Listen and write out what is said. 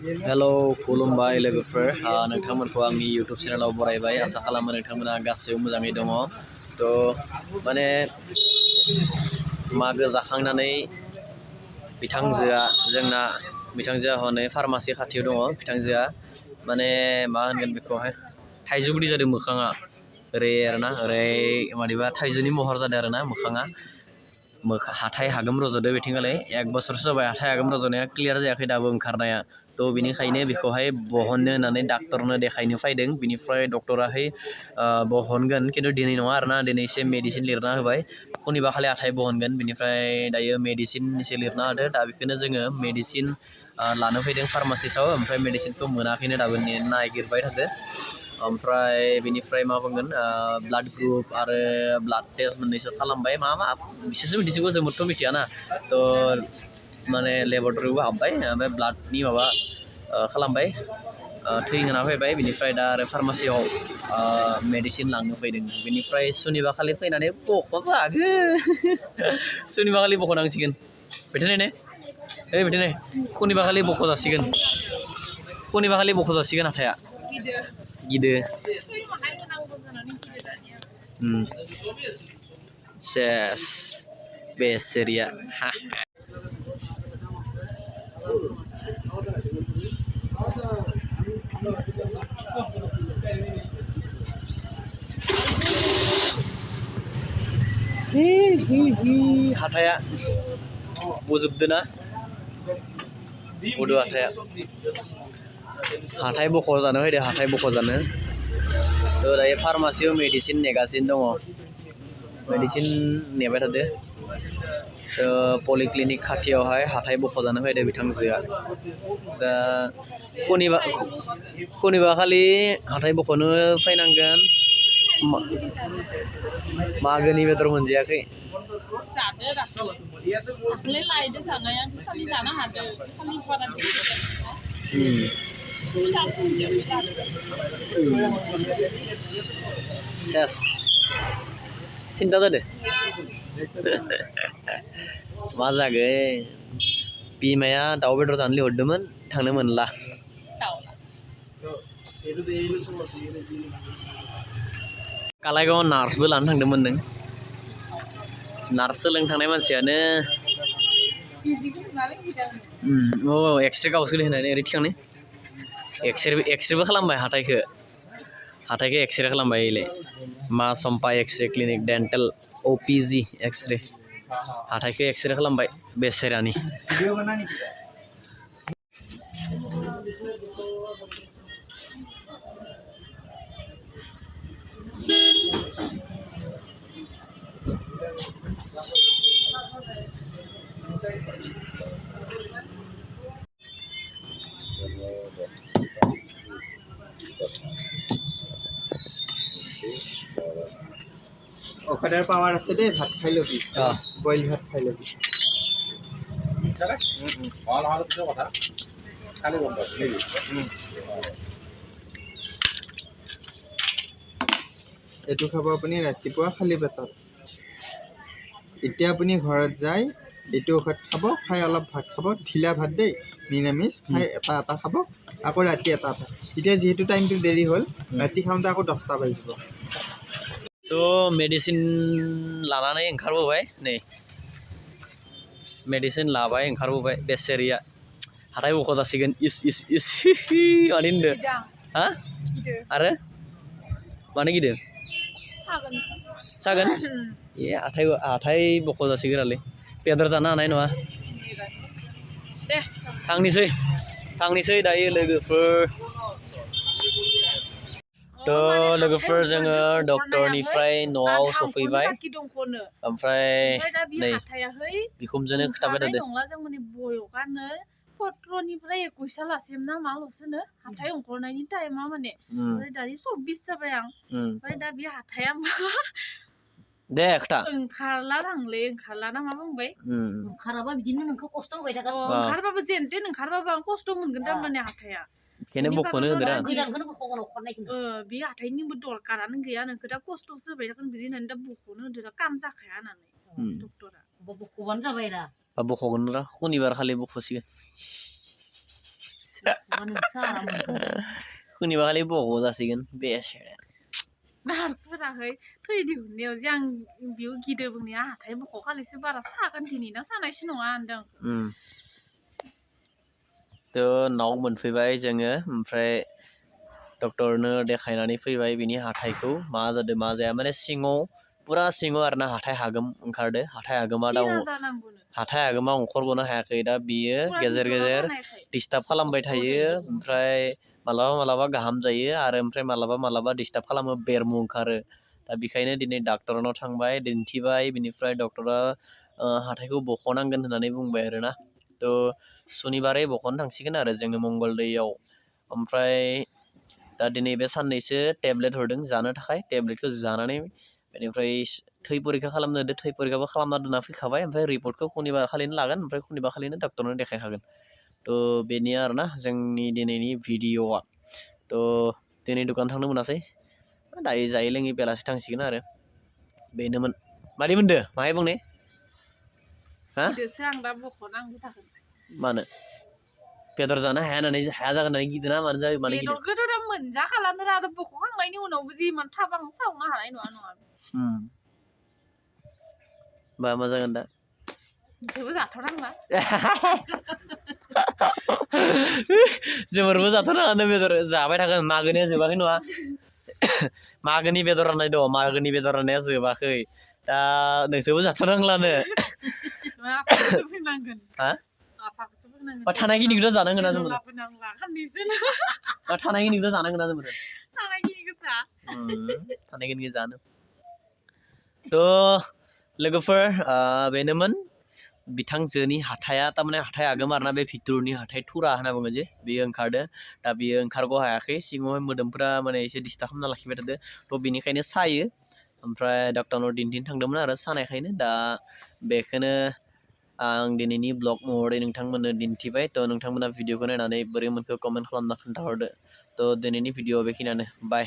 hello खुलुमबाय लोगोफोर नोंथांमोनखौ आंनि YouTube चेनेलाव बरायबाय आसा खालामो नोंथांमोना गासैबो मोजाङै दङ थ' माने मागो जाखांनानै बिथांजोआ हनै फार्मासि खाथियाव दङ बिथांजोआ माने मा होनगोन बेखौहाय थाइजौ गुदि जादों मोखाङा ओरै आरोना ओरै मादिबा थाइजौनि महर जादों आरोना मोखाङा हाथाय हागोम रज'दो बिथिंगालाय 1 बोसोरसो जाबाय हाथाय हागोम रज'नाया क्लियार जायाखै दाबो ओंखारनाया थ' बिनिखायनो बेखौहाय बहननो होननानै डाक्टरनो देखायनो फैदों बिनिफ्राय डक्टराहाय बहनगोन खिन्थु दिनै नङा आरोना दिनै एसे मेडिसिन लिरना होबाय खनिबा खालि हाथाय बहनगोन बिनिफ्राय दायो मेडिसिन एसे लिरना होदो दा बेखौनो जोङो मेडिसिन लानो फैदों फार्मासिस्टआव ओमफ्राय मेडिसिनखौ मोनाखैनो दाबो नागिरबाय थादो ओमफ्राय बिनिफ्राय मा बुंगोन ब्लाड ग्रुप आरो ब्लाड टेस्ट मोननैसो खालामबाय मा बिसोरसो मिथिसिगौ जोंबोथ' मिथियाना थ' माने लेबरेटरियावबो हाबबाय ओमफ्राय ब्लाडनि माबा खालामबाय थै होना फैबाय बिनिफ्राय दा आरो फार्मासियाव मेडिसिन लांनो फैदों बिनिफ्राय सुनिबा खालि फैनानै बख'जागोन सुनिबा खालि बख'नांसिगोन बेथ'नाय ने बेथ'नाय खनिबा खालि बख'जासिगोन हाथाया गिदो सेस बेसेरिया हाथाया बजोबदो ना बदो हाथाय बख' जानो फैदो हाथाय बख' जानो दायो फार्मासियाव मेडिसिन नेगासिनो दङ मेडिसिन नेबाय थादो पलिक्लिनिक खाथियावहाय हाथाय बख' जानो फैदो बिथांजोआ दा खनिबा खालि हाथाय बख'नो फैनांगोन मागोनि बेदर मोनजायाखै सेस सिन्था जादों मा जागोन बिमाया दाउ बेदर जानो लिंहरदोंमोन थांनो मोनला कालाइगाव नार्सबो लानो थांदोंमोन नों नार्स सोलोंनो थांनाय मानसियानो एक्सरे गावसो होनानै ओरै थिखांनो एक्सरेबो खालामबाय हाथायखौ एक्सरे खालामबाय इलाय मा सम्पा x ray clinic dental OPG x ray हाथायखौ एक्सरे खालामबाय बेसेरानि অফাৰৰ পাৱাৰ আছে দেই ভাত খাই লবি বইল ভাত খাই লবি এইটো খাব আপুনি ৰাতিপুৱা খালী পেটত এতিয়া আপুনি ঘৰত যায় এইটো ঔষধ খাব খাই অলপ ভাত খাব ঢিলা ভাত দেই নিৰামিষ খাই এটা খাব আকৌ ৰাতি এটা এতিয়া যেহেতু টাইমটো দেৰি হ'ল ৰাতি খাওঁতে আকৌ 10টা বাজিব थ' मेडिसिन लानानै ओंखारबोबाय नै मेडिसिन लाबाय ओंखारबोबाय बेसेरिया हाथाय बख' जासिगोन इस मानो होनदो हा आरो मानो गिदों सागोन हाथाय बख' जासिगोन आलै बेदर जानो हानाय नङा थांनिसै दायो लोगोफोर जोङो डक्टरनिफ्राय न'आव सफैबाय ओमफ्राय नै बिखुनजोनो खोथाबाय थादों पत्रनिफ्राय 21 लासिम ना माल'सोनो हाथाय ओंखारनायनि टाइमा माने ओमफ्राय दानि 24 जाबाय आं ओमफ्राय दा बे हाथाया मा दे खोथा ओंखारला ना मा बुंबाय ओंखाराबा बिदिनो नोंखौ खस्थ' होबाय थागोन ओंखारबाबो जेनथेन ओंखारबाबो आं खस्थ' मोनगोन थारमाने हाथाया बेखायनो बख'नो होदोरा गोदानखौनो बख'गोन अखानायखौनो बे हाथायनिबो दरकारानो गैया नोंखौ दा खस्थ'सो होबाय थागोन बिदि होननानै दा बख'नो होदो दा काम जाखाया होननानै डक्टरा बख'बानो जाबाय दा बख'गोन र' शनिबार खालि बख'सिगोन खुनिबा खालि बक' जासिगोन बेसेरा नार्सफोराहै थै दिहुननायाव जे आं बेयाव गिदिर बुंनाया हाथाय बख'खालिसो बारा सागोन दिनैना सानायसो नङा होनदों थ' नाव मोनफैबाय जोङो ओमफ्राय डक्टरनो देखायनानै फैबाय बिनि हाथाइखौ मा जादों मा जाया माने सिङाव पुरा सिङाव आरोना हाथाइ हागोम ओंखारदो हाथाइ हागोमा दा हाथाइ हागोमा अंखरग'नो हायाखै दा बियो गेजेर गेजेर डिस्टार्ब खालामबाय थायो ओमफ्राय मालाबा गाहाम जायो आरो ओमफ्राय मालाबा डिस्टार्ब खालामो बेरमु ओंखारो दा बेखायनो दिनै डाक्टरनाव थांबाय दिन्थिबाय बिनिफ्राय डक्टरा हाथाइखौ बख'नांगोन होननानै बुंबाय आरोना थ' सुनिबारै बख'नो थांसिगोन आरो जोङो मंगलदैयाव ओमफ्राय दा दिनै बे साननैसो टेब्लेट हरदों जानो थाखाय टेब्लेटखौ जानानै बेनिफ्राय थै परिखा खालामनो होदो थै परिखाबो खालामना दोनना फैखाबाय ओमफ्राय रिपर्टखौ खुनिबार खालिनो लागोन ओमफ्राय खुनिबार खालिनो डक्टरनो देखायखागोन थ' बेनि आरोना जोंनि दिनैनि भिडिअ'आ थ' दिनै दखान थांनो मोनासै दायो जायै लोङै बेलासि थांसिगोन आरो बेनोमोन मारै मोनदो माहाय बुंनाय हा गिदोसो आं दा बख'नांगौ जागोन मानो बेदर जानो हाया जागोन होननानै गिदोना मानो जायो मानो गिदो बेदरखौथ' दा मोनजाखालानो दा बख'खांनायनि उनावबो जि इमान थाब आं सावनो हानाय नङा बा मा जागोन दा जेबो जाथ'नांला जोबोरबो जाथ'नाङानो बेदर जाबाय थागोन मागोनिया जोबाखै नङा मागोनि बेदर राननाय दं मागोनि बेदर राननाया जोबाखै दा नोंसोरबो जाथ'नांलानो थानायखिनिखौथ' जानांगोन ना जोंबो थानायखिनिखौथ' जानांगोन ना जोंबो थानायखिनिखौ जानो थ' लोगोफोर बेनोमोन बिथांजोनि हाथाया थारमाने हाथाइ हागोम आरोना बे भितरनि हाथाइ थुरा होनना बुङो जे बेयो ओंखारदो दा बियो ओंखारग' हायाखै सिङावहाय मोदोमफ्रा माने एसे डिस्टार्ब खालामना लाखिबाय थादो थ' बेनिखायनो सायो ओमफ्राय डक्टरनाव दिन्थिनो थांदोंमोन आरो सानायखायनो दा बेखौनो आं दिनैनि ब्लग महरै नोंथांमोननो दिन्थिबाय थ' नोंथांमोना भिडिअखौ नायनानै बोरै मोनखो कमेन्ट खालामना खोन्थाहरदो थ' दिनैनि भिडिअ बेखिनियानो बाय